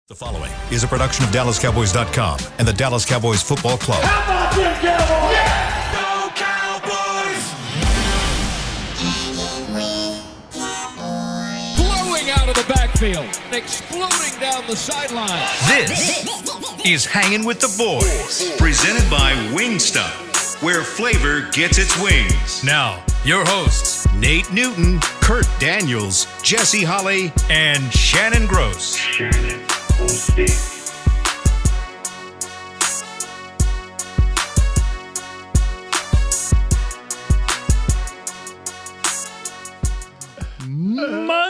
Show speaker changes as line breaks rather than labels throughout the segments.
The following is a production of DallasCowboys.com and the Dallas Cowboys Football Club.
How about them Cowboys?
Yeah! Go Cowboys!
Blowing out of the backfield, exploding down the sideline.
This is Hangin with the Boys, presented by Wingstop, where flavor gets its wings. Now, your hosts, Nate Newton, Kurt Daniels, Jesse Holley, and Shannon Gross.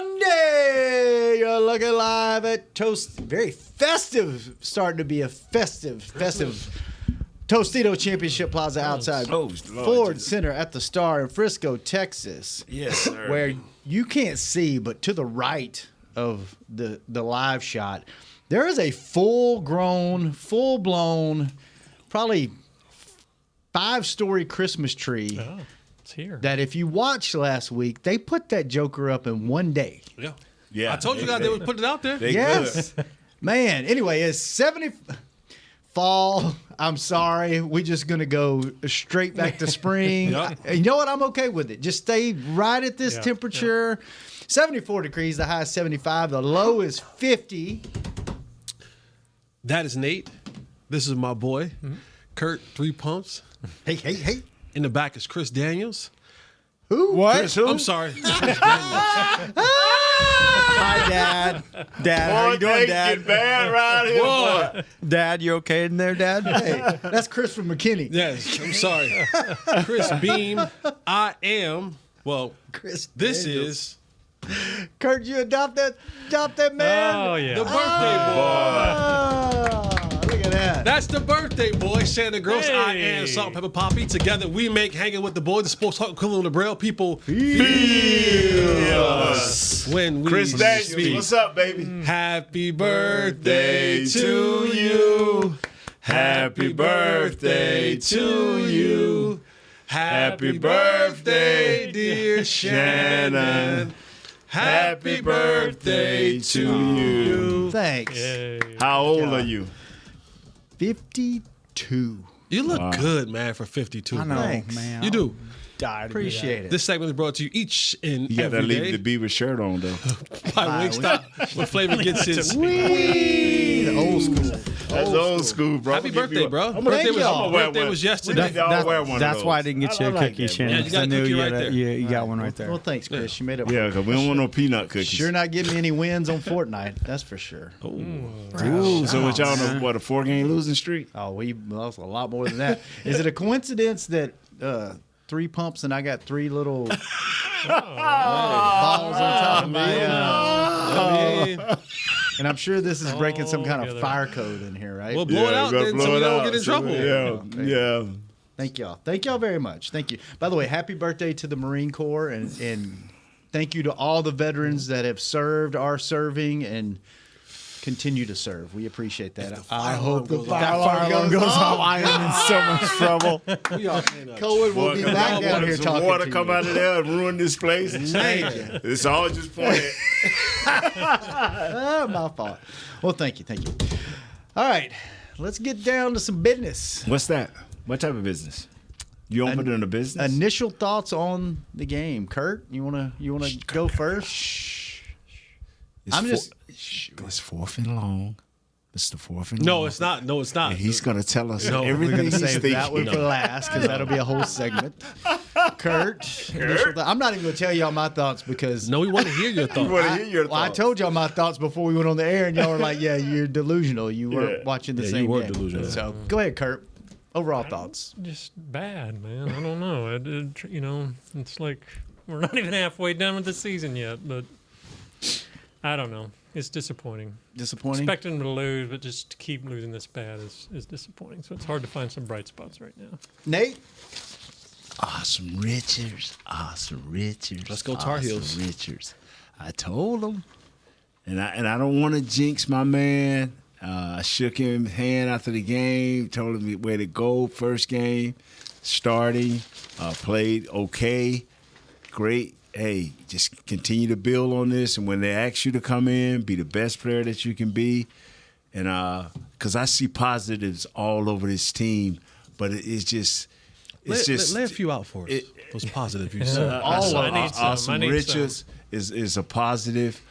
Monday, you're looking live at Toast. Very festive, starting to be a festive Tostito Championship Plaza outside Ford Center at the Star in Frisco, Texas.
Yes, sir.
Where you can't see, but to the right of the live shot, there is a full-blown, probably 5-story Christmas tree.
Oh, it's here.
That if you watched last week, they put that joker up in one day.
Yeah.
I told you guys they would put it out there.
Yes. Man, anyway, it's 70 fall. I'm sorry. We're just going to go straight back to spring.
Yeah.
You know what? I'm okay with it. Just stay right at this temperature. 74 degrees, the high is 75, the low is 50.
That is Nate. This is my boy, Kurt, 3 Pumps.
Hey.
In the back is Chris Daniels.
Who? What?
Chris who? I'm sorry.
Hi, Dad. Dad, how you doing, Dad?
Get bad right here, boy.
Dad, you okay in there, Dad? Hey, that's Chris from McKinney.
Yes, I'm sorry. Chris Beam. I am,
Chris
this
Daniels.
is
Kurt, you adopt that man?
Oh, yeah.
the birthday boy.
Oh, look at that.
That's the birthday boy, Shannon Gross. I
Hey.
am Salt and Pepper Poppy. Together we make Hanging with the Boys, the sports talk equivalent of Braille. People feel us when we
Chris Daniels,
speak.
what's up, baby?
Happy birthday to you. Happy birthday to you. Happy birthday, dear Shannon. Happy birthday to you.
Thanks.
Yay.
How old are you?
52.
You look good, man, for 52.
I know, Thanks.
man.
You do.
Appreciate it.
This segment is brought to you each and
You got to
every
leave
day
the Bieber shirt on, though.
by Wingstop, where Flavor gets his.
Wee! Old school.
That's old school, bro.
Happy birthday, bro.
I'm gonna
Birthday was,
y'all.
birthday was yesterday.
Y'all wear one of
That's
those.
why I didn't get you a
like
cookie,
that,
Shannon.
Yeah, you
'cause
got
I
a
knew
cookie
you
right
had
there.
you got one right there.
Well, thanks, Chris. You made it.
Yeah, because we don't want no peanut cookies.
Sure not getting me any wins on Fortnite. That's for sure.
Ooh, so what y'all know, what, a 4-game losing streak?
Oh, we lost a lot more than that. Is it a coincidence that 3 pumps and I got 3 little balls on top of my and I'm sure this is breaking some kind of
together.
fire code in here, right?
We'll blow it out
gotta
then
blow
so we
it
don't
out.
get in trouble.
Yeah.
Thank y'all. Thank y'all very much. Thank you. By the way, happy birthday to the Marine Corps and thank you to all the veterans that have served, are serving, and continue to serve. We appreciate that. I hope the fire alarm goes off.
I am in so much trouble.
We are in a
Cohen will be
Boy,
back down here
some
talking
water
to
come
you.
out of there and ruin this place.
Thank you.
It's all just pointed.
My fault. Well, thank you. All right, let's get down to some business.
What's that? What type of business? You open in a business?
Initial thoughts on the game, Kurt. You wanna go first?
It's
I'm just-
It's 4th and long. It's the 4th and long.
No, it's not. No, it's not.
And he's going to tell us
No, we're
everything
We're gonna
he's
save that one
thinking.
for last because that'll be a whole segment. Kurt, I'm not even gonna tell y'all my thoughts because
No, we want to hear your
We
thoughts.
want to hear your
I
thoughts.
told y'all my thoughts before we went on the air, and y'all were like, "Yeah, you're delusional. You weren't watching the
Yeah,
same
you were
game."
delusional.
So go ahead, Kurt. Overall thoughts.
Just bad, man. I don't know. It's like we're not even halfway done with the season yet, but I don't know. It's disappointing.
Disappointing.
Expecting them to lose, but just to keep losing this bad is disappointing. So it's hard to find some bright spots right now.
Nate.
Awesome Richards.
Let's go Tar Heels.
Richards. I told him. And I don't want to jinx my man. I shook him hand after the game, told him where to go. First game, starting, played okay, great. Hey, just continue to build on this. And when they ask you to come in, be the best player that you can be. and because I see positives all over this team, but it's just
lay a few out for us. Those positive you said.
Awesome Richards is a positive.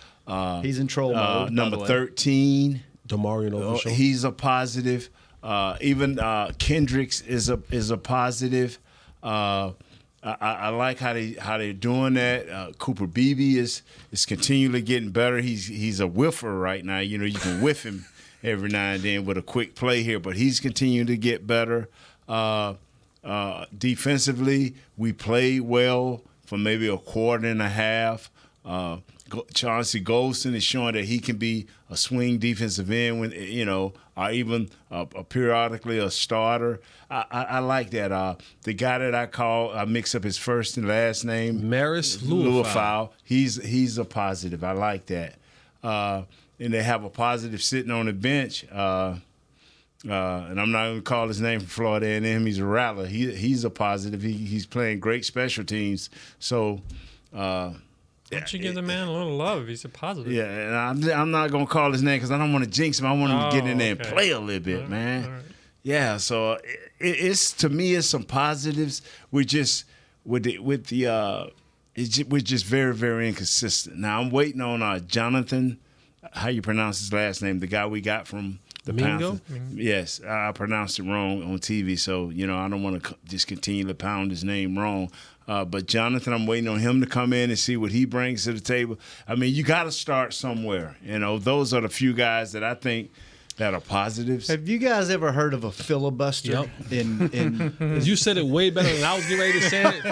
He's in troll mode.
Number 13,
DeMarvion Overshwon.
he's a positive. Even Kendricks is a positive. I like how they're doing that. Cooper Beebe is continually getting better. He's a whiffer right now. You know, you can whiff him every now and then with a quick play here, but he's continuing to get better. Defensively, we played well for maybe a quarter and a half. Chauncey Golston is showing that he can be a swing defensive end when or even periodically a starter. I like that. The guy that I mix up his first and last name,
Maris
Luafau. He's a positive. I like that. And they have a positive sitting on the bench. And I'm not going to call his name from Florida A&M. He's a rattler. He's a positive. He's playing great special teams. So.
Why don't you give the man a little love? He's a positive.
Yeah, and I'm not going to call his name because I don't want to jinx him. I want him to get in there and
okay.
play a little bit, man.
All right.
Yeah, so it's to me, it's some positives. We're just we're just very, very inconsistent. Now I'm waiting on Jonathan. How you pronounce his last name? The guy we got from the
Mingo?
Panthers. Yes, I pronounced it wrong on TV, so I don't want to just continue to pound his name wrong. But Jonathan, I'm waiting on him to come in and see what he brings to the table. I mean, you got to start somewhere. Those are the few guys that I think that are positives.
Have you guys ever heard of a filibuster?
Yep. You said it way better than I was getting ready to say it.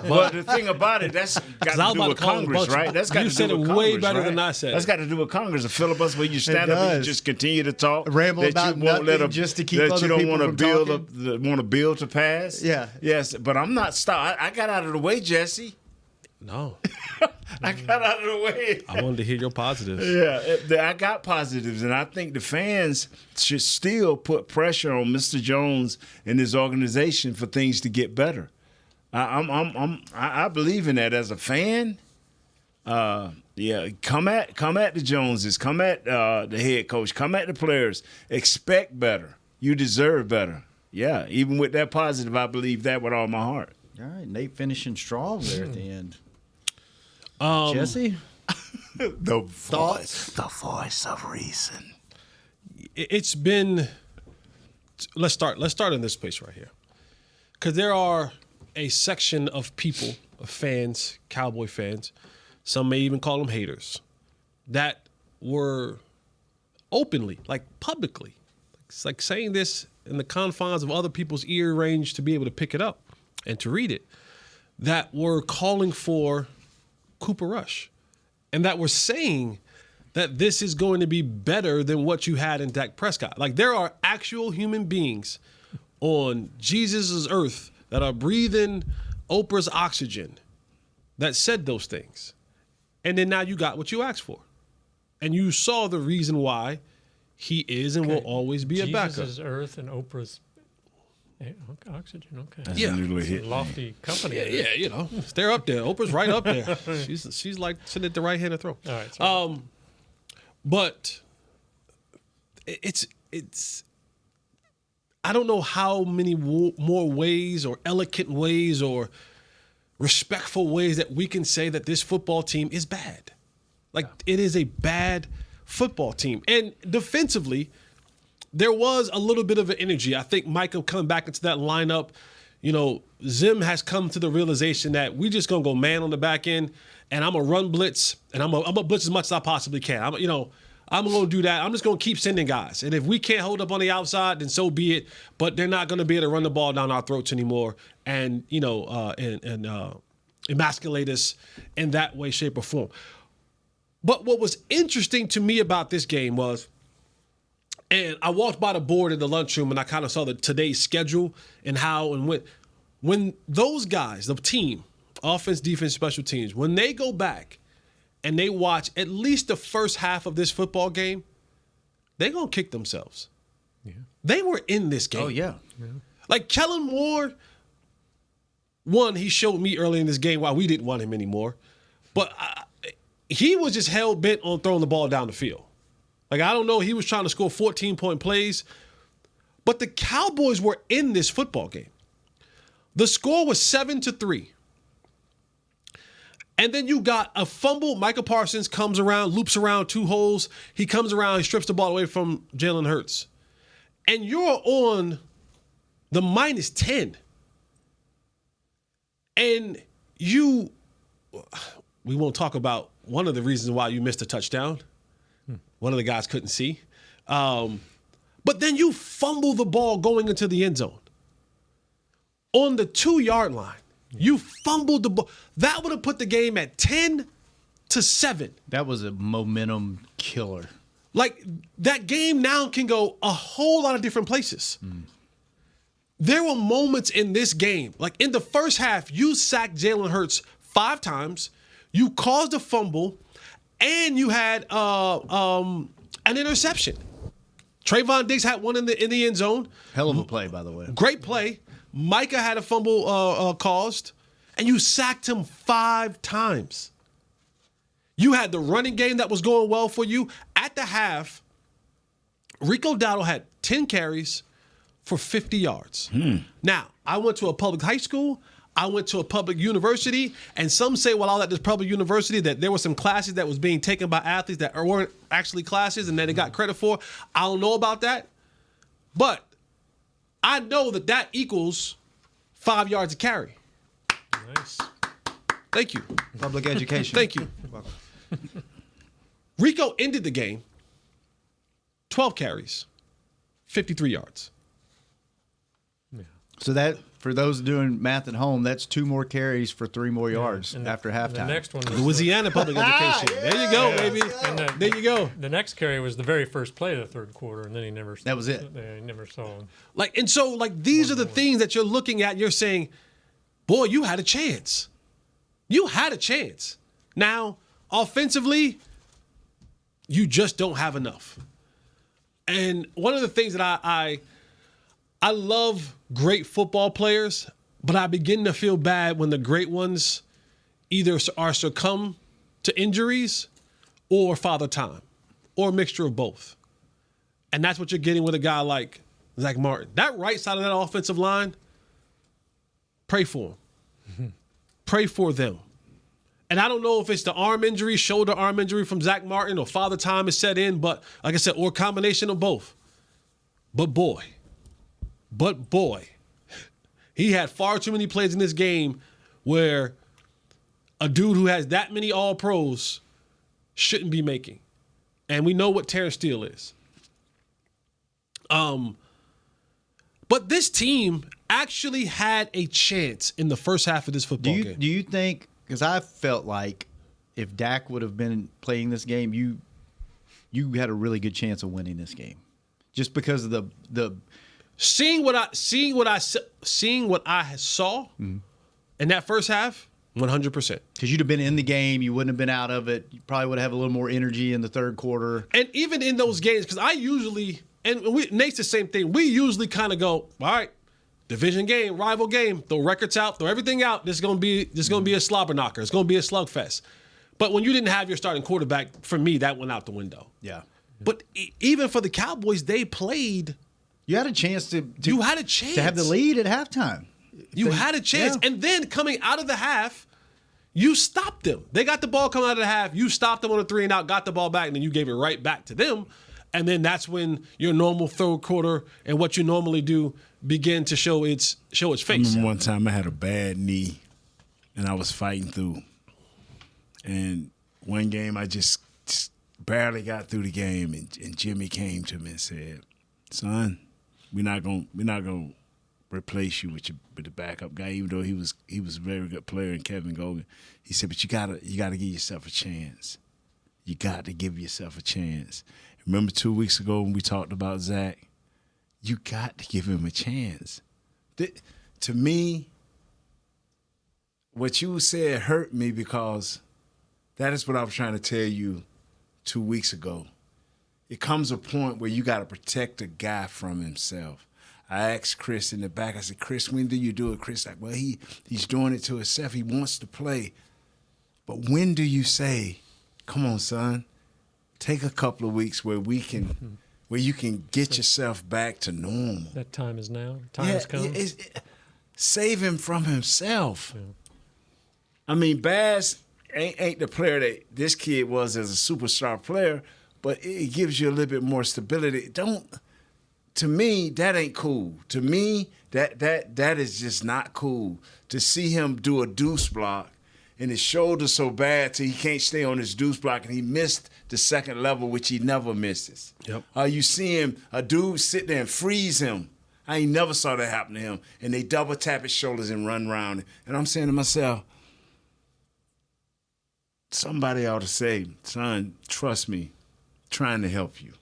But the thing about it, that's got to do with Congress, right? That's got
you
to
said
do with
it
Congress,
way better
right?
than I said.
That's got to do with Congress. A filibuster where you stand up and you just continue to talk,
ramble
that
about
you won't let
nothing just to keep
that
other
you don't
people
want to
from
build
talking?
want a bill to pass.
Yeah.
Yes, but I'm not stopped. I got out of the way, Jesse.
No.
I got out of the way.
I wanted to hear your positives.
Yeah, I got positives, and I think the fans should still put pressure on Mr. Jones and his organization for things to get better. I believe in that as a fan. Come at the Joneses, come at the head coach, come at the players. Expect better. You deserve better. Yeah, even with that positive, I believe that with all my heart.
All right, Nate finishing strong there at the end. Jesse?
The voice of reason.
It's been. Let's start in this place right here, because there are a section of people, of fans, Cowboy fans, some may even call them haters, that were openly, like publicly, it's like saying this in the confines of other people's ear range to be able to pick it up and to read it, that were calling for Cooper Rush, and that were saying that this is going to be better than what you had in Dak Prescott. Like, there are actual human beings on Jesus' earth that are breathing Oprah's oxygen that said those things. And then now you got what you asked for. And you saw the reason why he is and will always be a backup.
Jesus' earth and Oprah's oxygen, okay.
That's
Yeah.
literally
It's a lofty company.
Yeah, they're up there. Oprah's right up there. She's like sitting at the right hand of the throne.
All right. Sorry.
But it's I don't know how many more ways or elegant ways or respectful ways that we can say that this football team is bad. Like, it is a bad football team. And defensively, there was a little bit of an energy. I think Micah coming back into that lineup, Zim has come to the realization that we just going to go man on the back end, and I'm going to run blitz, and I'm going to blitz as much as I possibly can. I'm going to do that. I'm just going to keep sending guys. And if we can't hold up on the outside, then so be it. But they're not going to be able to run the ball down our throats anymore and emasculate us in that way, shape, or form. But what was interesting to me about this game was, and I walked by the board in the lunchroom and I kind of saw today's schedule and how and when those guys, the team, offense, defense, special teams, when they go back and they watch at least the first half of this football game, they're going to kick themselves. Yeah. They were in this game.
Oh, yeah.
Like, Kellen Moore, one, he showed me early in this game why we didn't want him anymore. But he was just hell-bent on throwing the ball down the field. Like, I don't know, he was trying to score 14-point plays. But the Cowboys were in this football game. The score was 7-3. And then you got a fumble. Micah Parsons comes around, loops around 2 holes. He comes around, he strips the ball away from Jalen Hurts. And you're on the -10. And we won't talk about one of the reasons why you missed a touchdown. One of the guys couldn't see. But then you fumble the ball going into the end zone. On the 2-yard line, you fumbled the ball. That would have put the game at 10-7.
That was a momentum killer.
Like, that game now can go a whole lot of different places. There were moments in this game, like in the first half, you sacked Jalen Hurts 5 times, you caused a fumble, and you had an interception. Trayvon Diggs had one in the end zone.
Hell of a play, by the way.
Great play. Micah had a fumble caused, and you sacked him 5 times. You had the running game that was going well for you. At the half, Rico Dowdle had 10 carries for 50 yards. Now, I went to a public high school. I went to a public university, and some say while I was at this public university that there were some classes that was being taken by athletes that weren't actually classes and that they got credit for. I don't know about that, but I know that equals 5 yards a carry.
Nice.
Thank you.
Public education.
Thank you. Rico ended the game, 12 carries, 53 yards.
So that, for those doing math at home, that's 2 more carries for 3 more yards after halftime.
The next one was
Louisiana public education. There you go, baby. There you go.
The next carry was the very first play of the third quarter, and then he never.
That was it.
Yeah, he never saw him.
These are the things that you're looking at. You're saying, boy, you had a chance. You had a chance. Now, offensively, you just don't have enough. And one of the things that I love great football players, but I begin to feel bad when the great ones either are succumb to injuries or father time or a mixture of both. And that's what you're getting with a guy like Zack Martin. That right side of that offensive line, pray for him. Pray for them. And I don't know if it's the arm injury, shoulder arm injury from Zack Martin, or father time is set in, but like I said, or a combination of both. But boy, he had far too many plays in this game where a dude who has that many all-pros shouldn't be making. And we know what Terrence Steele is. But this team actually had a chance in the first half of this football game.
Do you think, because I felt like if Dak would have been playing this game, you had a really good chance of winning this game. Just because of the
Seeing what I saw in that first half, 100%.
Because you'd have been in the game, you wouldn't have been out of it. You probably would have a little more energy in the third quarter.
And even in those games, because I usually, Nate's the same thing. We usually kind of go, all right, division game, rival game, throw records out, throw everything out. This is gonna be a slobber knocker. It's gonna be a slugfest. But when you didn't have your starting quarterback, for me, that went out the window.
Yeah.
But even for the Cowboys, they played.
You had a chance to have the lead at halftime.
You had a chance. Yeah. And then coming out of the half, you stopped them. They got the ball coming out of the half. You stopped them on a 3-and-out, got the ball back, and then you gave it right back to them. And then that's when your normal third quarter and what you normally do begin to show its face.
I remember one time I had a bad knee, and I was fighting through. And one game I just barely got through the game, and Jimmy came to me and said, "Son, we're not gonna replace you with the backup guy, even though he was a very good player in Kevin Gogan." He said, "But you gotta give yourself a chance. You got to give yourself a chance." Remember 2 weeks ago when we talked about Zach? You got to give him a chance. To me, what you said hurt me because that is what I was trying to tell you 2 weeks ago. It comes a point where you got to protect a guy from himself. I asked Chris in the back, I said, "Chris, when do you do it?" Chris like, "Well, he's doing it to himself. He wants to play." But when do you say, "Come on, son, take a couple of weeks where you can get yourself back to normal.
That time is now. Time has come.
Save him from himself.
Yeah.
I mean, Bass ain't the player that this kid was as a superstar player, but it gives you a little bit more stability. To me, that ain't cool. To me, that is just not cool. To see him do a deuce block and his shoulder's so bad till he can't stay on his deuce block and he missed the second level, which he never misses.
Yep.
You see him, a dude sit there and freeze him. I ain't never saw that happen to him. And they double tap his shoulders and run around. And I'm saying to myself, somebody ought to say, son, trust me, trying to help you.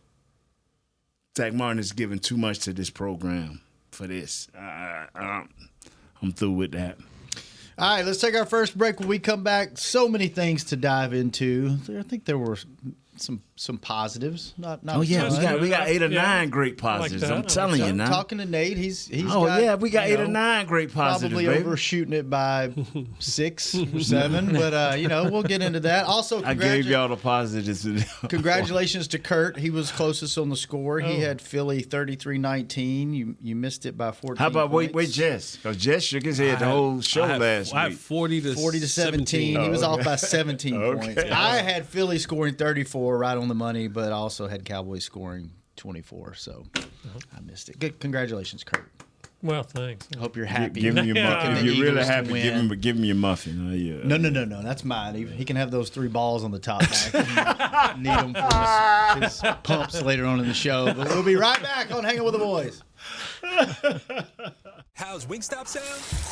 Zack Martin is giving too much to this program for this. I'm through with that.
All right, let's take our first break. When we come back, so many things to dive into. I think there were some positives. Not
Oh yeah,
tons.
we got 8 or
Yeah.
9 great positives.
that.
I'm telling you now.
Talking to Nate, he's
Oh
got,
yeah, we got 8 or 9 great positives.
probably
Baby.
overshooting it by 6 or 7, but we'll get into that. Also,
I gave y'all the positives.
congratulations to Kurt. He was closest on the score. He had Philly 33-19. You missed it by 14.
How about
points.
wait, Jess? Because Jess shook his head the whole show last
I had
week.
40 to
17. He was off by 17 points.
Okay.
I had Philly scoring 34, right on the money, but I also had Cowboys scoring 24, so I missed it. Good, congratulations, Kurt.
Well, thanks.
Hope you're happy.
Give him your
Yeah.
muffin.
Picking
If
the
you're really
Eagles to
happy,
win.
give him your muffin. Yeah.
No, that's mine. He can have those 3 balls on the top back. Need them for his pumps later on in the show. But we'll be right back on Hanging with the Boys.
How's Wingstop sound?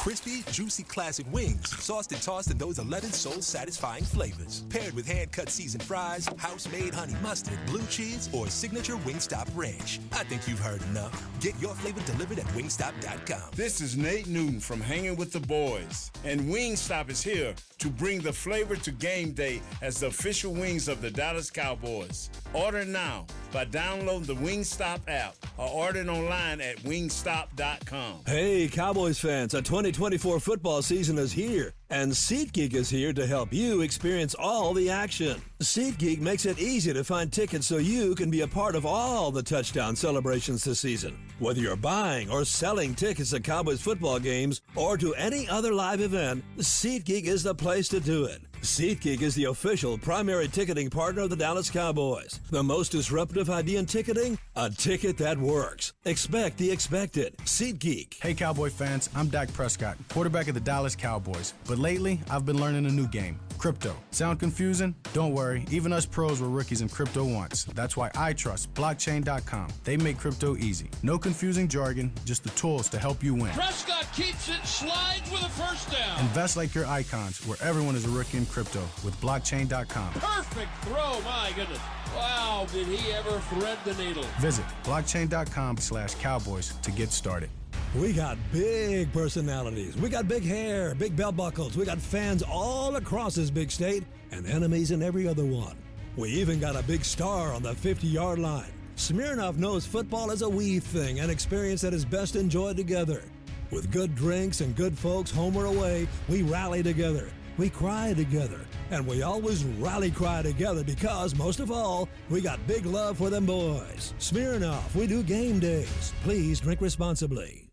Crispy, juicy classic wings, sauced and tossed in those 11 soul-satisfying flavors. Paired with hand-cut seasoned fries, house-made honey mustard, blue cheese, or signature Wingstop ranch. I think you've heard enough. Get your flavor delivered at wingstop.com.
This is Nate Newton from Hanging with the Boys, and Wingstop is here to bring the flavor to game day as the official wings of the Dallas Cowboys. Order now by downloading the Wingstop app or ordering online at wingstop.com.
Hey, Cowboys fans, the 2024 football season is here, and SeatGeek is here to help you experience all the action. SeatGeek makes it easy to find tickets so you can be a part of all the touchdown celebrations this season. Whether you're buying or selling tickets to Cowboys football games or to any other live event, SeatGeek is the place to do it. SeatGeek is the official primary ticketing partner of the Dallas Cowboys. The most disruptive idea in ticketing? A ticket that works. Expect the expected. SeatGeek.
Hey Cowboy fans, I'm Dak Prescott, quarterback of the Dallas Cowboys. But lately, I've been learning a new game, crypto. Sound confusing? Don't worry, even us pros were rookies in crypto once. That's why I trust blockchain.com. They make crypto easy. No confusing jargon, just the tools to help you win.
Prescott keeps it, slides with a first down.
Invest like your icons, where everyone is a rookie in crypto with blockchain.com.
Perfect throw, my goodness. Wow, did he ever thread the needle?
Visit blockchain.com/cowboys to get started.
We got big personalities. We got big hair, big belt buckles. We got fans all across this big state and enemies in every other one. We even got a big star on the 50-yard line. Smirnoff knows football is a we thing, an experience that is best enjoyed together. With good drinks and good folks home or away, we rally together. We cry together. And we always rally cry together because, most of all, we got big love for them boys. Smirnoff, we do game days. Please drink responsibly.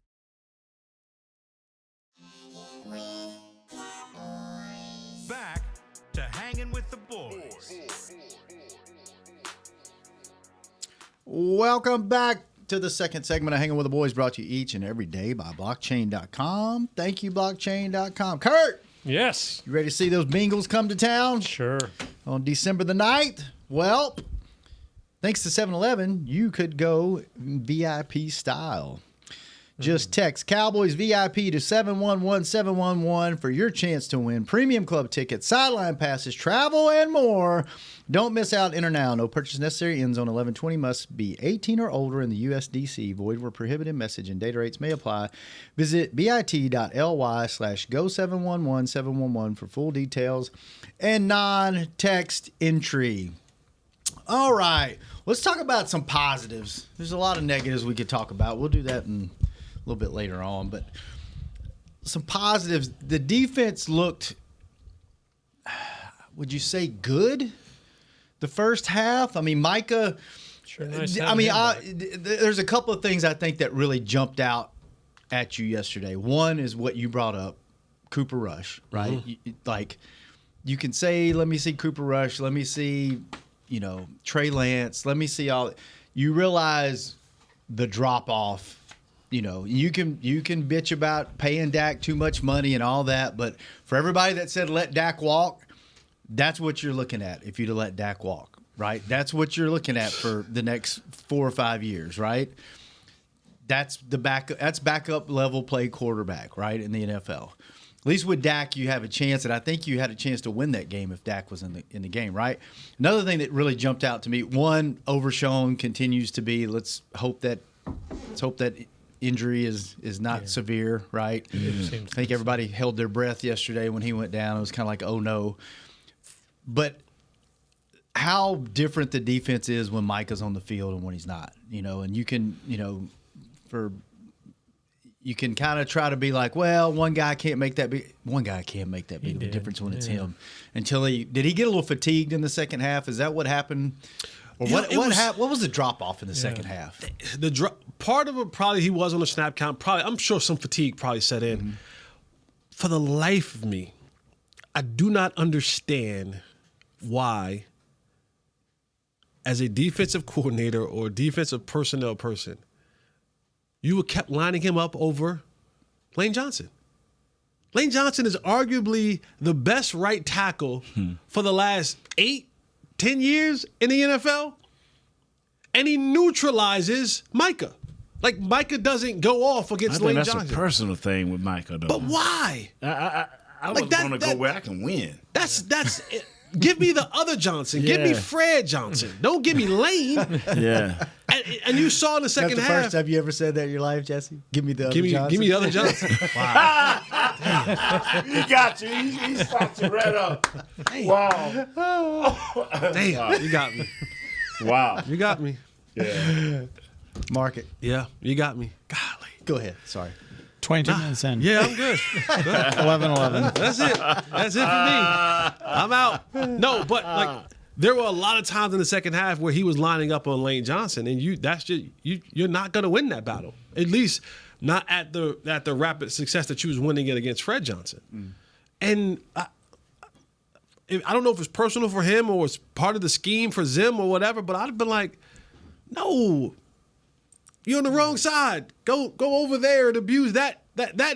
Back to Hanging with the Boys.
Welcome back to the second segment of Hanging with the Boys, brought to you each and every day by blockchain.com. Thank you, blockchain.com. Kurt,
Yes.
you ready to see those Bengals come to town
Sure.
on December the 9th? Well, thanks to 7-Eleven, you could go VIP style. Just text Cowboys VIP to 711-711 for your chance to win premium club tickets, sideline passes, travel, and more. Don't miss out. Enter now. No purchase necessary. Ends on 11/20. Must be 18 or older in the USDC. Void where prohibited. Message and data rates may apply. Visit bit.ly/go711711 for full details and non-text entry. All right. Let's talk about some positives. There's a lot of negatives we could talk about. We'll do that in a little bit later on, but some positives. The defense looked, would you say, good? The first half, I mean, Micah.
Sure, nice
I mean,
having him back.
there's a couple of things I think that really jumped out at you yesterday. One is what you brought up, Cooper Rush, right? Like, you can say, let me see Cooper Rush, let me see, Trey Lance, let me see all. You realize the drop off. You can bitch about paying Dak too much money and all that, but for everybody that said let Dak walk, that's what you're looking at if you'd have let Dak walk, right? That's what you're looking at for the next 4 or 5 years, right? That's backup level play quarterback, right, in the NFL. At least with Dak, you have a chance, and I think you had a chance to win that game if Dak was in the game, right? Another thing that really jumped out to me, one, Overshwon continues to be. Let's hope that injury is not severe, right? I think everybody held their breath yesterday when he went down. It was kind of like, oh no. But how different the defense is when Micah's on the field and when he's not, and you can, you can kind of try to be like, well, one guy can't make that big of a difference when it's him. Did he get a little fatigued in the second half? Is that what happened? Or what was the drop off in the second half?
Part of it probably he was on the snap count. Probably, I'm sure some fatigue probably set in. Mm-hmm. For the life of me, I do not understand why, as a defensive coordinator or defensive personnel person, you kept lining him up over Lane Johnson. Lane Johnson is arguably the best right tackle for the last 8-10 years in the NFL, and he neutralizes Micah. Like, Micah doesn't go off against Lane Johnson.
That's a personal thing with Micah, though.
But why?
I was going to go where I can win.
That's it. Give me the other Johnson. Give me Fred Johnson. Don't give me Lane.
Yeah.
And you saw in the second half.
That's the first time you ever said that in your life, Jesse? Give me the other Johnson.
Give me the other Johnson.
Wow. He got you. He stopped you right up. Wow.
Damn, you got me.
Wow.
You got me.
Yeah.
Mark it.
Yeah, you got me. Golly.
Go ahead. Sorry.
22 minutes in.
Yeah, I'm good.
11-11.
That's it. That's it for me. I'm out. No, but like there were a lot of times in the second half where he was lining up on Lane Johnson, and you're not going to win that battle. At least not at the rapid success that you was winning it against Fred Johnson. And I don't know if it's personal for him or it's part of the scheme for Zim or whatever, but I'd have been like, no. You're on the wrong side. Go over there and abuse that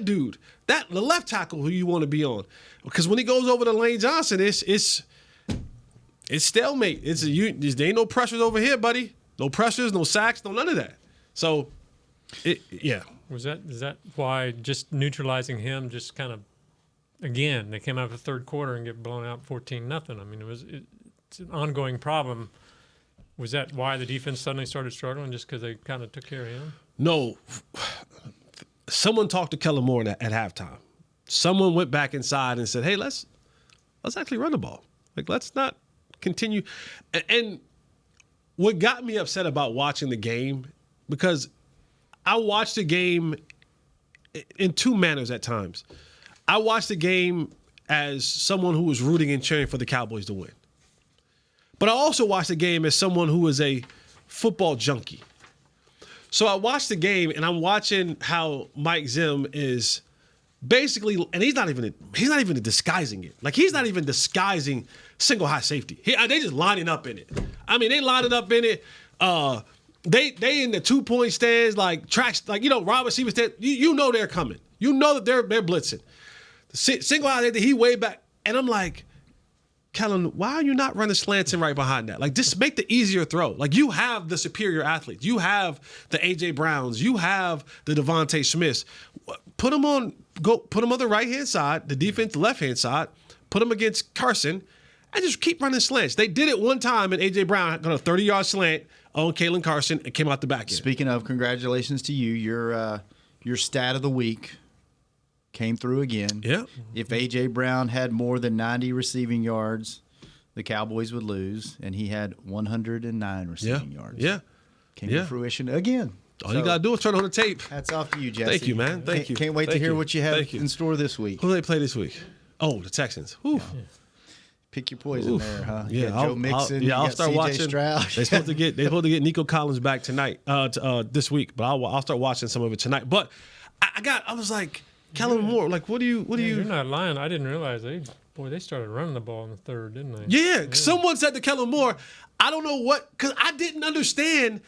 dude. The left tackle who you want to be on. Because when he goes over to Lane Johnson, it's stalemate. There ain't no pressures over here, buddy. No pressures, no sacks, no none of that. So, yeah.
Is that why just neutralizing him just kind of, again, they came out of the third quarter and get blown out 14-0. I mean, it's an ongoing problem. Was that why the defense suddenly started struggling, just because they kind of took care of him?
No. Someone talked to Kellen Moore at halftime. Someone went back inside and said, hey, let's actually run the ball. Like, let's not continue. And what got me upset about watching the game, because I watched the game in two manners at times. I watched the game as someone who was rooting and cheering for the Cowboys to win. But I also watched the game as someone who is a football junkie. So I watched the game, and I'm watching how Mike Zim is basically, and he's not even disguising it. Like, he's not even disguising single high safety. They just lining up in it. I mean, they lining up in it. They in the 2-point stands, like tracks, like, Robert Stevens stand. You know they're coming. You know that they're blitzing. The single high safety, he way back, and I'm like, Kellen, why are you not running slants in right behind that? Like, just make the easier throw. Like, you have the superior athletes. You have the A.J. Browns. You have the Devontae Smiths. Put them on the right-hand side, the defense, the left-hand side. Put them against Carson, and just keep running slants. They did it one time, and A.J. Brown got a 30-yard slant on Kalen Carson and came out the back end.
Speaking of, congratulations to you. Your stat of the week came through again.
Yeah.
If A.J. Brown had more than 90 receiving yards, the Cowboys would lose, and he had 109 receiving yards.
Yeah.
Came to fruition again.
All you got to do is turn on the tape.
Hats off to you, Jesse.
Thank you, man. Thank you.
Can't wait to hear what you have in store this week.
Who do they play this week? Oh, the Texans. Whew.
Pick your poison there, huh? You
Yeah,
got Joe Mixon. you
I'll
got
start
CJ
watching.
Stroud.
They're supposed to get Nico Collins back tonight, this week. But I'll start watching some of it tonight. But I was like, Kellen Moore, like, what do you?
You're not lying. I didn't realize they started running the ball in the third, didn't they?
Yeah, someone said to Kellen Moore, I don't know what, because I didn't understand.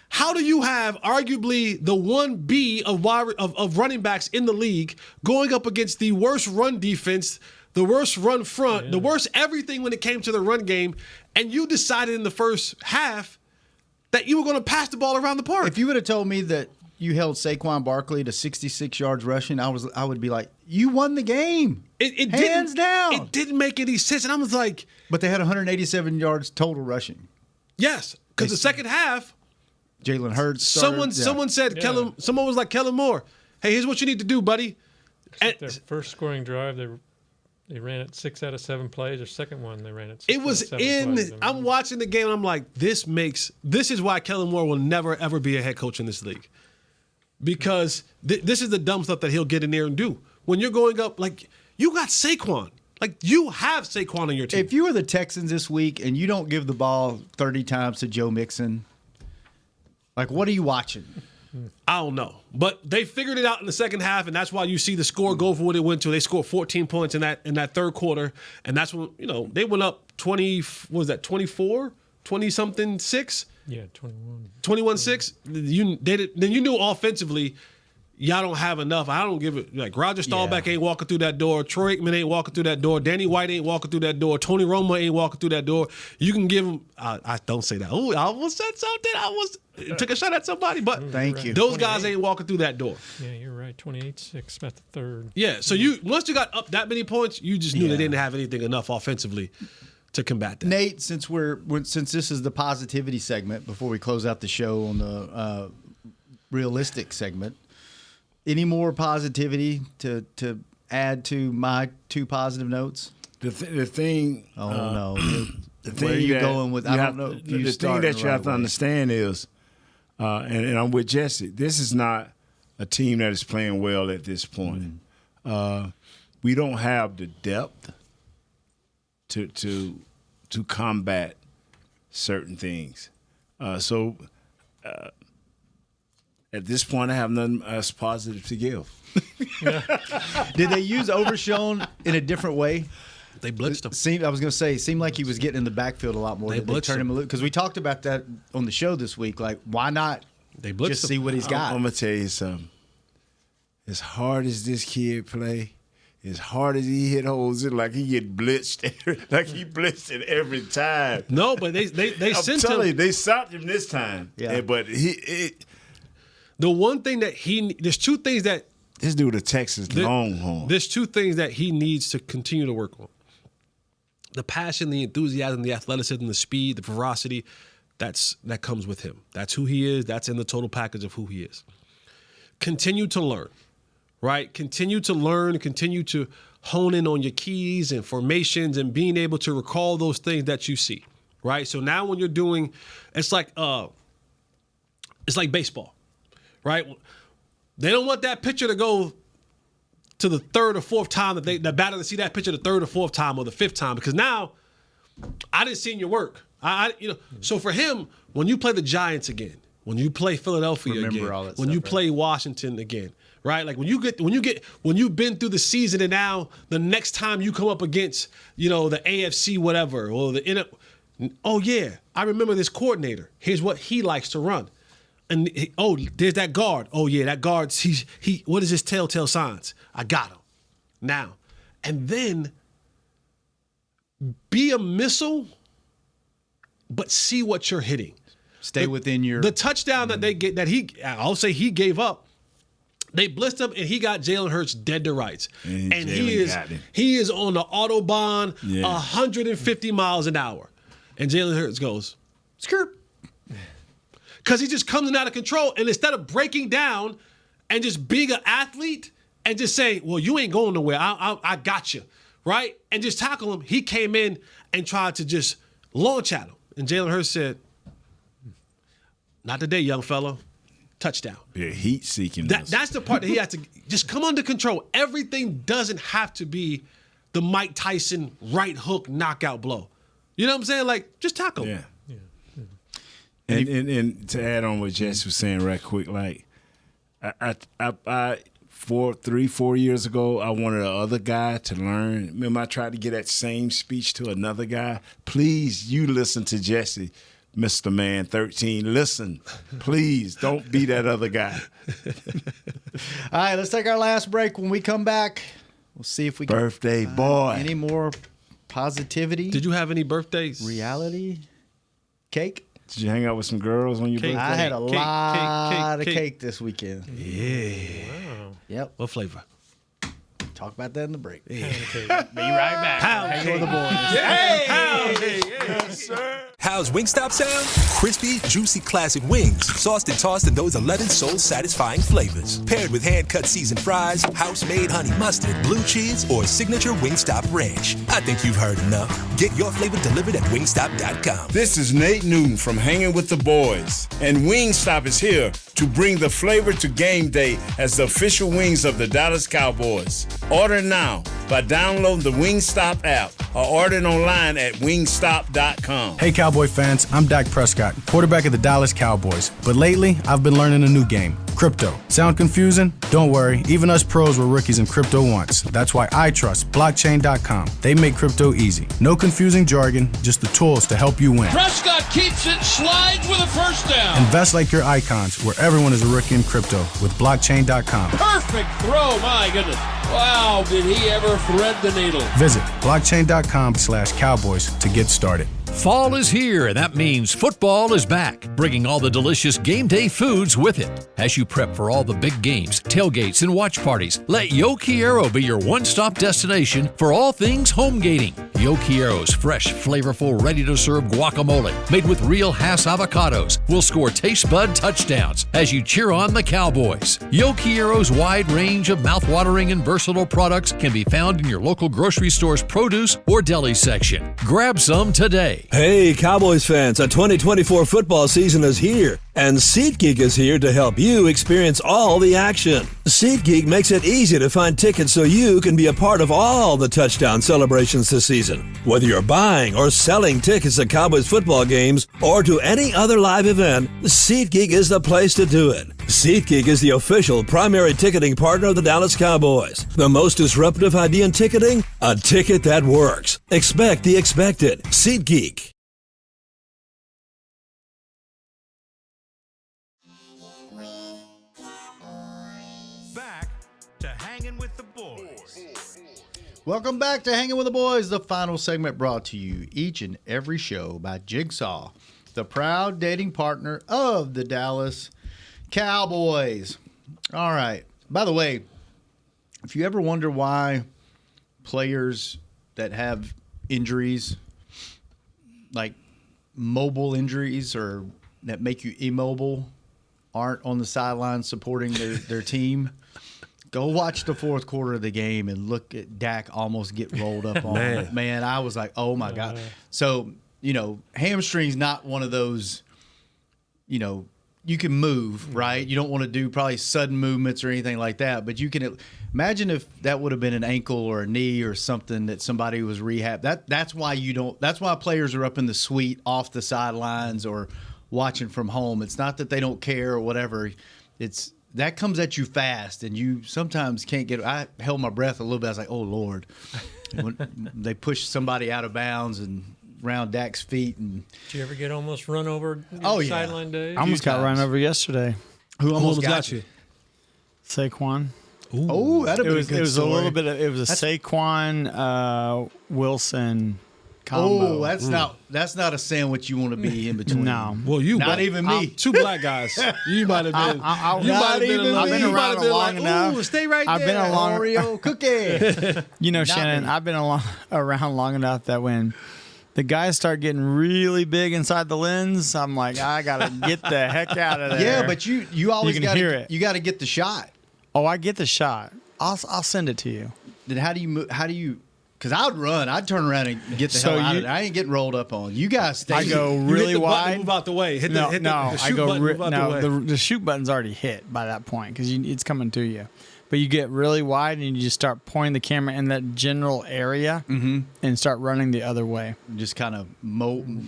How do you have arguably the 1B of running backs in the league going up against the worst run defense, the worst run front, the worst everything when it came to the run game, and you decided in the first half that you were going to pass the ball around the park?
If you would have told me that you held Saquon Barkley to 66 yards rushing, I would be like, you won the game. Hands down.
It didn't make any sense. And I was like...
But they had 187 yards total rushing.
Yes, because the second half...
Jalen Hurts.
Someone said someone was like, Kellen Moore, hey, here's what you need to do, buddy.
And their first scoring drive, they ran it 6 out of 7 plays. Their second one, they ran it 6
It was
out of 7 plays.
I'm watching the game, and I'm like, this is why Kellen Moore will never, ever be a head coach in this league. Because this is the dumb stuff that he'll get in there and do. When you're going up, like, you got Saquon. Like, you have Saquon on your team.
If you were the Texans this week and you don't give the ball 30 times to Joe Mixon, like, what are you watching?
I don't know. But they figured it out in the second half, and that's why you see the score go for what it went to. They scored 14 points in that third quarter, and that's when, they went up 20, what was that, 24? 20-something 6?
Yeah, 21.
21-6? Then you knew offensively, y'all don't have enough. I don't give it. Like, Roger Staubach ain't walking through that door. Troy Aikman ain't walking through that door. Danny White ain't walking through that door. Tony Romo ain't walking through that door. You can give him. I don't say that. Oh, I almost said something. Took a shot at somebody, but
thank you.
Those guys ain't walking through that door.
Yeah, you're right. 28-6 about the third.
Yeah, so once you got up that many points, you just knew they didn't have anything enough offensively to combat that.
Nate, since this is the positivity segment, before we close out the show on the realistic segment, any more positivity to add to my 2 positive notes?
The thing.
Oh no.
The thing
where are you going with? I don't know.
The thing that you have to understand is, and I'm with Jesse. This is not a team that is playing well at this point. We don't have the depth to combat certain things. So at this point, I have nothing as positive to give.
Did they use Overshwon in a different way?
They blitzed him.
I was going to say, it seemed like he was getting in the backfield a lot more.
They blitzed him
because we talked about that on the show this week. Like, why not?
They blitzed
just see what he's got.
I'm gonna tell you something. As hard as this kid play, as hard as he hit holes, it's like he get blitzed, like he blitzed it every time.
No, but they sent him.
They stopped him this time.
Yeah,
but
the one thing that there's 2 things that
this dude a Texas Longhorn.
There's 2 things that he needs to continue to work on: the passion, the enthusiasm, the athleticism, the speed, the ferocity. That comes with him. That's who he is. That's in the total package of who he is. Continue to learn, right? Continue to learn. Continue to hone in on your keys and formations and being able to recall those things that you see, right? So now when you're doing, it's like baseball, right? They don't want that pitcher to go to the 3rd or 4th time that the batter to see that pitcher the 3rd or 4th time or the 5th time, because now I didn't see your work. So for him, when you play the Giants again, when you play Philadelphia again, when you play Washington again, right? Like when you've been through the season and now the next time you come up against, the AFC whatever or oh yeah, I remember this coordinator. Here's what he likes to run. And there's that guard. Oh yeah, that guard. He. What is his telltale signs? I got him now. And then be a missile, but see what you're hitting.
Stay within your.
The touchdown that they get I'll say he gave up. They blitzed him and he got Jalen Hurts dead to rights. And he is on the Autobahn 150 miles an hour. And Jalen Hurts goes, skirt. Because he just comes in out of control. And instead of breaking down and just being an athlete and just saying, well, you ain't going nowhere. I got you. Right? And just tackle him. He came in and tried to just launch at him. And Jalen Hurts said, not today, young fellow. Touchdown.
Yeah, heat seeking.
That's the part that he has to just come under control. Everything doesn't have to be the Mike Tyson right hook knockout blow. You know what I'm saying? Like, just tackle him.
Yeah. And to add on what Jess was saying right quick, like I 4 years ago, I wanted the other guy to learn. Remember, I tried to get that same speech to another guy. Please, you listen to Jesse, Mr. Man 13. Listen, please, don't be that other guy.
All right, let's take our last break. When we come back, we'll see if we can
Birthday boy.
any more positivity.
Did you have any birthdays?
Reality? Cake?
Did you hang out with some girls on your
Cake.
birthday?
I had a
Cake,
lot of
cake.
cake this weekend.
Yeah.
Yep.
What flavor?
Talk about that in the break.
Okay.
Be right back. Hang with the boys.
Yes, sir.
How's Wingstop sound? Crispy, juicy classic wings, sauced and tossed in those 11 soul-satisfying flavors. Paired with hand-cut seasoned fries, house-made honey mustard, blue cheese, or signature Wingstop ranch. I think you've heard enough. Get your flavor delivered at wingstop.com.
This is Nate Newton from Hangin with the Boys, and Wingstop is here to bring the flavor to game day as the official wings of the Dallas Cowboys. Order now by downloading the Wingstop app or ordering online at wingstop.com.
Hey, Cowboy fans, I'm Dak Prescott, quarterback of the Dallas Cowboys. But lately, I've been learning a new game, crypto. Sound confusing? Don't worry, even us pros were rookies in crypto once. That's why I trust blockchain.com. They make crypto easy. No confusing jargon, just the tools to help you win.
Prescott keeps it, slides with a first down.
Invest like your icons, where everyone is a rookie in crypto with blockchain.com.
Perfect throw, my goodness. Wow, did he ever thread the needle.
Visit blockchain.com/cowboys to get started.
Fall is here, and that means football is back, bringing all the delicious game day foods with it. As you prep for all the big games, tailgates, and watch parties, let Yo Quiero be your one-stop destination for all things home gating. Yo Quiero's fresh, flavorful, ready-to-serve guacamole, made with real Hass avocados, will score taste bud touchdowns as you cheer on the Cowboys. Yo Quiero's wide range of mouthwatering and versatile products can be found in your local grocery store's produce or deli section. Grab some today.
Hey, Cowboys fans, a 2024 football season is here, and SeatGeek is here to help you experience all the action. SeatGeek makes it easy to find tickets so you can be a part of all the touchdown celebrations this season. Whether you're buying or selling tickets to Cowboys football games or to any other live event, SeatGeek is the place to do it. SeatGeek is the official primary ticketing partner of the Dallas Cowboys. The most disruptive idea in ticketing? A ticket that works. Expect the expected. SeatGeek.
Back to Hangin' with the Boys.
Welcome back to Hanging with the Boys, the final segment brought to you each and every show by Jigsaw, the proud dating partner of the Dallas Cowboys. All right. By the way, if you ever wonder why players that have injuries, like mobile injuries or that make you immobile, aren't on the sideline supporting their team, go watch the fourth quarter of the game and look at Dak almost get rolled up on. Man, I was like, oh, my God. So, hamstring's not one of those, you can move, right? You don't want to do probably sudden movements or anything like that, but you can imagine if that would have been an ankle or a knee or something that somebody was rehab. That's why that's why players are up in the suite off the sidelines or watching from home. It's not that they don't care or whatever. It's that comes at you fast, and you sometimes can't get. I held my breath a little bit. I was like, "Oh Lord!" When they push somebody out of bounds and around Dak's feet. And
did you ever get almost run over? Sideline days.
I almost got run over yesterday.
Who almost got you?
Saquon.
Ooh. Oh, that'd be a good story.
It was a little bit. It was a Saquon Wilson combo.
Oh, that's not a sandwich you want to be in between.
No.
Well, you
not even me.
Two black guys. You might have been.
I've been around long enough.
Ooh, stay right there.
I've been along Oreo cookie.
Shannon, I've been around long enough that when the guys start getting really big inside the lens, I'm like, I gotta get the heck out of there.
Yeah, but you always got
hear it.
You got to get the shot.
Oh, I get the shot. I'll send it to you.
Then how do you? Because I'd run. I'd turn around and get the hell out of there. I ain't getting rolled up on. You guys stay.
I go really wide.
Move out the way. Hit the shoot
I go
button, move out the way.
The shoot button's already hit by that point because it's coming to you. but you get really wide and you just start pointing the camera in that general area and start running the other way.
Just kind of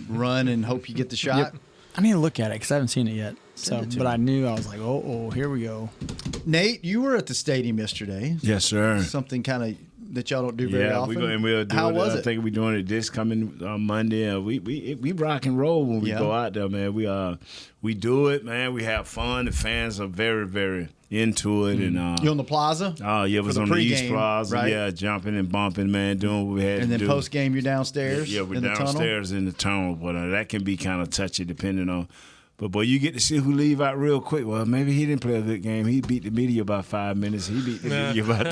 run and hope you get the shot.
Yep. I need to look at it because I haven't seen it yet.
Send it to
But
me.
I knew, I was like, oh, here we go.
Nate, you were at the stadium yesterday.
Yes, sir.
Something kind of that y'all don't do very
Yeah,
often.
we'll do
How
it.
was
I
it?
think we're doing it this coming Monday. We rock and roll when we go out there, man. We do it, man. We have fun. The fans are very, very into it. And
you on the plaza?
Oh yeah, it was on the East Plaza.
Right?
Yeah, jumping and bumping, man, doing what we had
And
to
then
do.
post game, you're downstairs.
Yeah, we're
in the tunnel?
downstairs in the tunnel, but that can be kind of touchy depending on. But boy, you get to see who leave out real quick. Well, maybe he didn't play a good game. He beat the media by 5 minutes. He beat the media by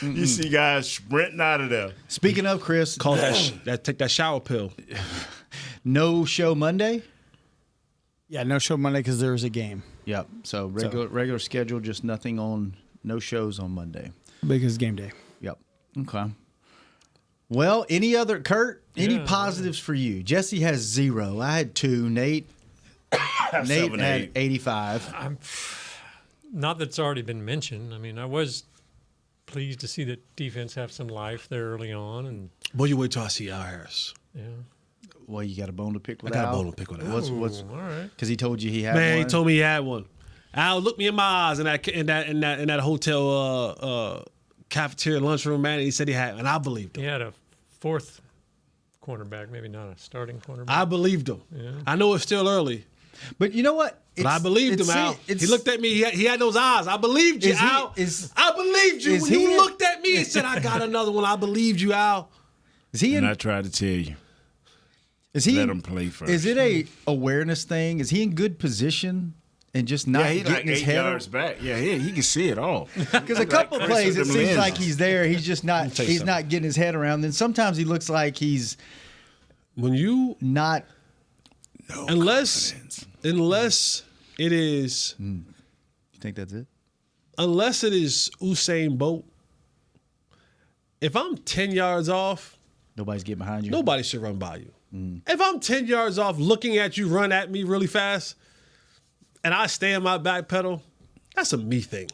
3. You see guys sprinting out of there.
Speaking of Chris,
Call that take that shower pill.
no show Monday.
Yeah, no show Monday because there was a game.
Yep. So regular schedule, just nothing on, no shows on Monday.
Because game day.
Yep. Okay. Well, any any positives for you? Jesse has 0. I had 2. Nate had 85.
Not that it's already been mentioned. I mean, I was pleased to see that defense have some life there early on, and
Boy, you wait till I see Al Harris.
yeah.
Well, you got a bone to pick with
I got
Al?
a bone to pick with Al.
What's
All right.
because he told you he had
Man,
one?
he told me he had one. Al, look me in my eyes in that hotel cafeteria lunchroom, man. And he said he had, and I believed him.
He had a fourth cornerback, maybe not a starting cornerback.
I believed him.
Yeah.
I know it's still early,
But you know what?
but I believed him, Al. He looked at me. He had those eyes. I believed you, Al. I believed you when you looked at me and said, "I got another one." I believed you, Al.
Is he
And I tried to tell you.
Is he
Let him play first.
Is it a awareness thing? Is he in good position and just not
Yeah, he's
getting
like
his
8
head
yards back. Yeah, he can see it all.
Because a couple
Chris
plays, it
with them
seems
lenses.
like he's there. He's just not.
tell you
He's
something.
not getting his head around. Then sometimes he looks like he's
When you
not.
unless it is
You think that's it?
unless it is Usain Bolt. If I'm 10 yards off,
Nobody's getting behind you.
nobody should run by you. If I'm 10 yards off looking at you run at me really fast and I stay in my back pedal, that's a me thing.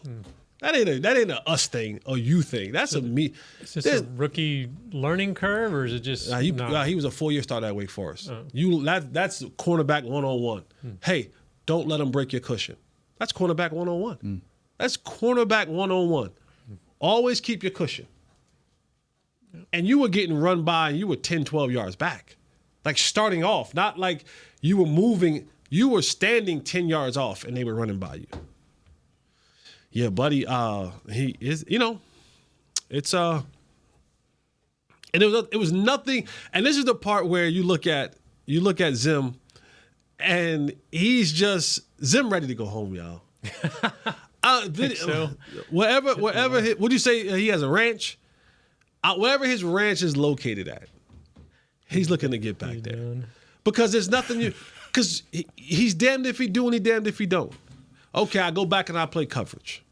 That ain't a us thing or you thing. That's a me.
Is this a rookie learning curve, or is it just
He
nah?
was a 4-year starter at Wake Forest. That's cornerback 101. Hey, don't let him break your cushion. That's cornerback 101. That's cornerback 101. Always keep your cushion. And you were getting run by and you were 10, 12 yards back. Like starting off, not like you were moving. You were standing 10 yards off and they were running by you. Yeah, buddy, he is, it's and it was nothing. And this is the part where you look at Zim, and he's just Zim ready to go home, y'all. Wherever, what do you say? He has a ranch. Wherever his ranch is located at, he's looking to get back there because there's nothing. Because he's damned if he do and he damned if he don't. Okay, I go back and I play coverage.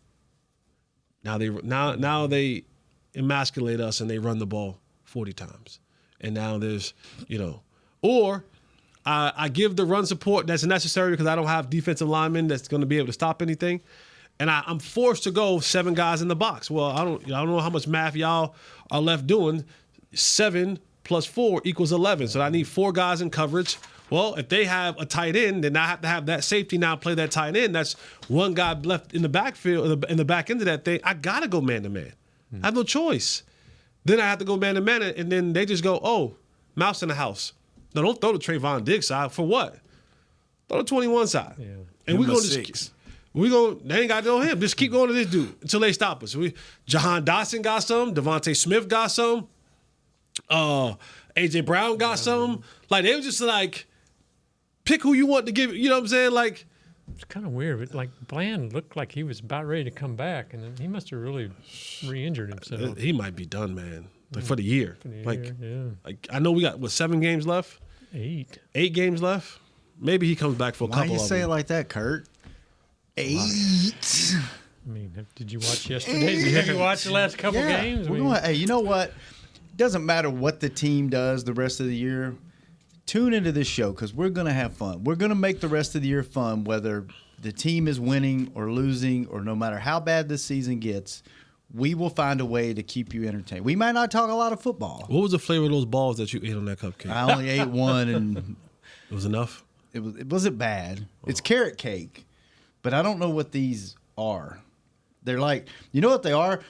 Now they emasculate us and they run the ball 40 times. And now there's, or I give the run support that's necessary because I don't have defensive linemen that's going to be able to stop anything. And I'm forced to go 7 guys in the box. Well, I don't know how much math y'all are left doing. 7 plus 4 equals 11. So I need 4 guys in coverage. Well, if they have a tight end, then I have to have that safety now play that tight end. That's 1 guy left in the backfield, in the back end of that thing. I got to go man-to-man. I have no choice. Then I have to go man-to-man, and then they just go, oh, mouse in the house. No, don't throw the Trayvon Diggs side. For what? Throw the 21 side. Yeah. And we're going to just... they ain't got to know him. Just keep going to this dude until they stop us. Jahan Dotson got some. Devontae Smith got some. AJ Brown got some. Like, they were just like, pick who you want to give. You know what I'm saying? Like,
it's kind of weird, but like Bland looked like he was about ready to come back, and then he must have really re-injured himself.
He might be done, man. Like for the year.
Like
I know we got 7 games left.
8.
8 games left. Maybe he comes back for a couple of them.
Why you say it like that, Kurt? 8.
I mean, did you watch yesterday? Did you watch the last couple games?
Hey, you know what? Doesn't matter what the team does the rest of the year. Tune into this show because we're going to have fun. We're going to make the rest of the year fun, whether the team is winning or losing, or no matter how bad this season gets, we will find a way to keep you entertained. We might not talk a lot of football.
What was the flavor of those balls that you ate on that cupcake?
I only ate one, and
it was enough.
It wasn't bad. It's carrot cake, but I don't know what these are. They're like, you know what they are?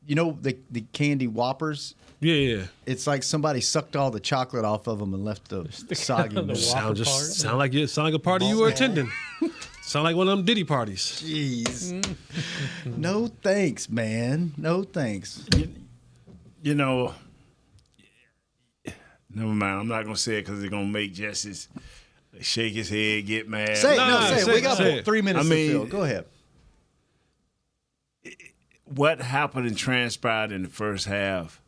You know the candy Whoppers?
Yeah.
It's like somebody sucked all the chocolate off of them and left the soggy.
Sound like a party you were attending. Sound like one of them Diddy parties.
Jeez. No thanks, man. No thanks.
You know, never mind. I'm not gonna say it because it's gonna make Justice shake his head, get mad.
Say it. We got 3 minutes to fill. Go ahead.
What happened and transpired in the first half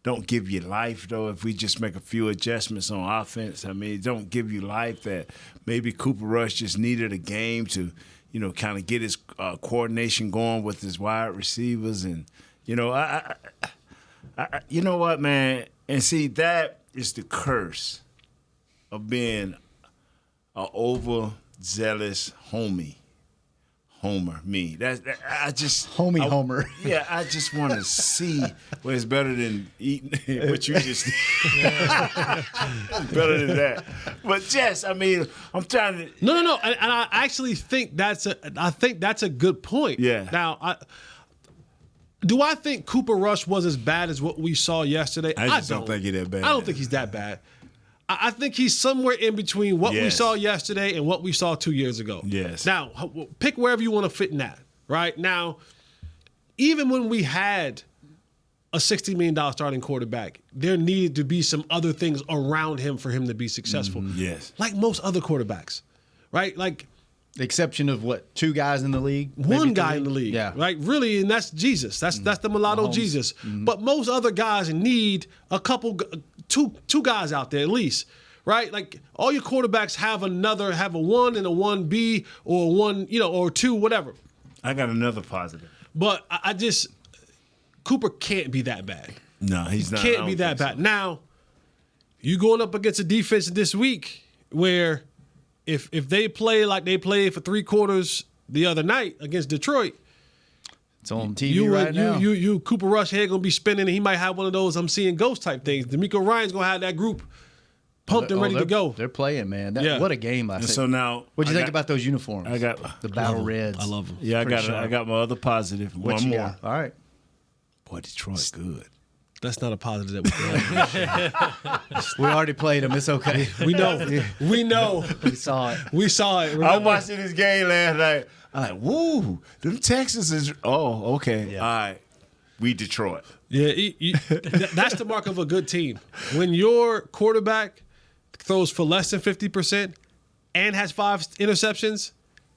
don't give you life, though, if we just make a few adjustments on offense. I mean, it don't give you life that maybe Cooper Rush just needed a game to, kind of get his coordination going with his wide receivers. And, I you know what, man? And see, that is the curse of being an overzealous Homer, me.
Homer.
Yeah, I just want to see what is better than eating what you just did. Better than that. But Jess, I mean, I'm trying to.
No, and I actually think that's a good point.
Yeah.
Now, do I think Cooper Rush was as bad as what we saw yesterday?
I don't think he's that bad.
I don't think he's that bad. I think he's somewhere in between what we saw yesterday and what we saw 2 years ago.
Yes.
Now, pick wherever you want to fit in that, right? Now, even when we had a $60 million starting quarterback, there needed to be some other things around him for him to be successful.
Yes.
Like most other quarterbacks, right? Like,
the exception of what, 2 guys in the league?
One guy in the league, right? Really, and that's Jesus. That's the mulatto
Mahomes.
Jesus. But most other guys need a couple, two guys out there at least, right? Like all your quarterbacks have a 1 and a 1B or 1, or 2, whatever.
I got another positive.
But I just Cooper can't be that bad.
No, he's not.
Can't be that bad. So. Now, you going up against a defense this week where. If they play like they played for 3 quarters the other night against Detroit,
it's on TV right now.
You Cooper Rush head gonna be spinning, and he might have one of those I'm seeing ghost type things. D'Amico Ryan's gonna have that group pumped and ready to go.
They're playing, man. What a game last night.
So now,
what'd you think about those uniforms?
I got
the battle reds.
I love them.
Yeah, I got my other positive.
One more.
Got?
All right.
Boy, Detroit's good.
That's not a positive that we
We already played them. It's okay.
We know. We know.
We saw it.
We saw it. Remember?
I was watching this game last night. I'm like, woo, them Texans is. Oh, okay.
Yeah.
All right. We Detroit.
Yeah, that's the mark of a good team. When your quarterback throws for less than 50% and has 5 interceptions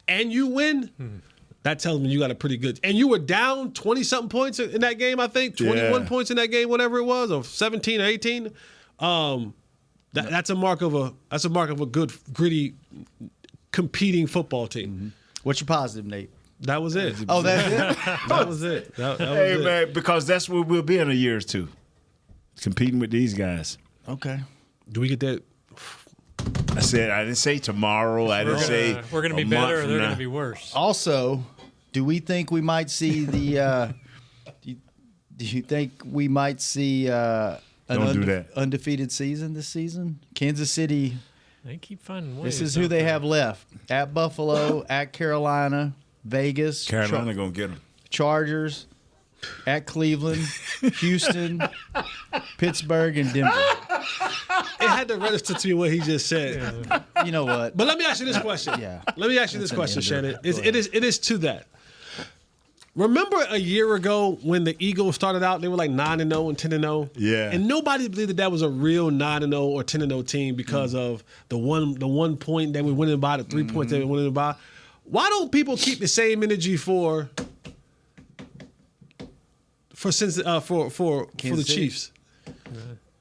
and you win, that tells me you got a pretty good. And you were down 20-something points in that game, I think. 21 points in that game, whatever it was, or 17 or 18. That's a mark of a good, gritty, competing football team.
Mm-hmm. What's your positive, Nate?
That was it.
Oh, that's it?
That was it. That was
Hey,
it.
man, because that's where we'll be in a year or two. Competing with these guys.
Okay.
Do we get that?
I didn't say tomorrow. I didn't say
we're going to be better or they're going to be worse.
Also, do we think we might see the do you think we might see an undefeated season this season? Kansas City.
They keep finding ways.
This is who they have left. At Buffalo, at Carolina, Vegas.
Carolina going to get them.
Chargers, at Cleveland, Houston, Pittsburgh, and Denver.
It had to register to you what he just said.
Yeah. You know what?
But let me ask you this question.
Yeah.
Let me ask you this question, Shannon. It is to that. Remember a year ago when the Eagles started out, they were like 9-0 and 10-0?
Yeah.
And nobody believed that was a real 9-0 or 10-0 team because of the 1 point they were winning by, the 3 points they were winning by. Why don't people keep the same energy for the Chiefs?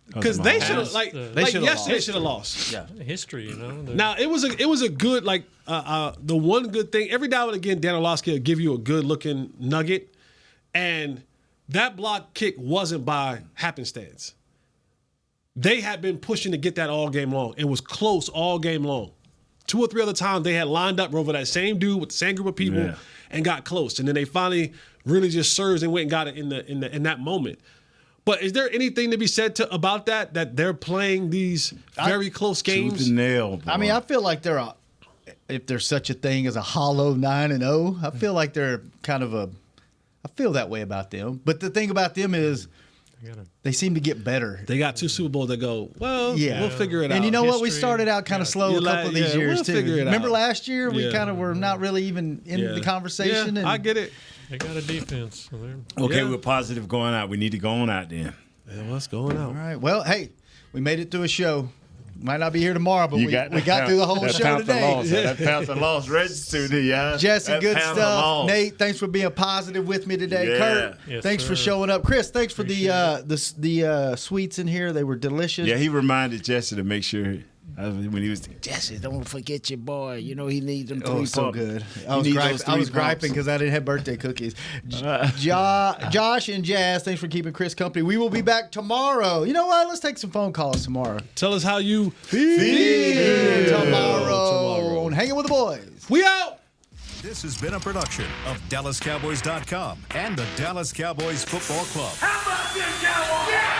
Because they should have yesterday should have lost.
Yeah,
history, you know.
Now it was a good the one good thing. Every now and again, Dan Orlovsky will give you a good looking nugget, and that block kick wasn't by happenstance. They had been pushing to get that all game long. It was close all game long. 2 or 3 other times they had lined up over that same dude with the same group of people and got close. And then they finally really just surged and went and got it in that moment. But is there anything to be said about that they're playing these very close games?
Tooth and nail, boy.
I mean, I feel like if there's such a thing as a hollow 9-0, I feel like they're kind of I feel that way about them. But the thing about them is they seem to get better.
They got 2 Super Bowls that go, well, we'll figure it out.
And you know what? We started out kind of slow a couple of these years, too. Remember last year? We kind of were not really even in the conversation.
Yeah, I get it.
They got a defense. So
okay, we're positive going out. We need to go on out then.
Yeah, what's going on?
All right. Well, hey, we made it through a show. Might not be here tomorrow, but we got through the whole show today.
That Panther loss registered to you.
Jesse, good stuff. Nate, thanks for being positive with me today.
Yeah.
Kurt, thanks for showing up. Chris, thanks for the sweets in here. They were delicious.
Yeah, he reminded Jesse to make sure when he was Jesse, don't forget your boy. You know he needs them 3 pumps.
So good. I was griping because I didn't have birthday cookies. Josh and Jazz, thanks for keeping Chris company. We will be back tomorrow. You know what? Let's take some phone calls tomorrow.
Tell us how you
feel tomorrow on Hanging with the Boys.
We out.
This has been a production of DallasCowboys.com and the Dallas Cowboys Football Club.
How about this, Cowboys? Yeah!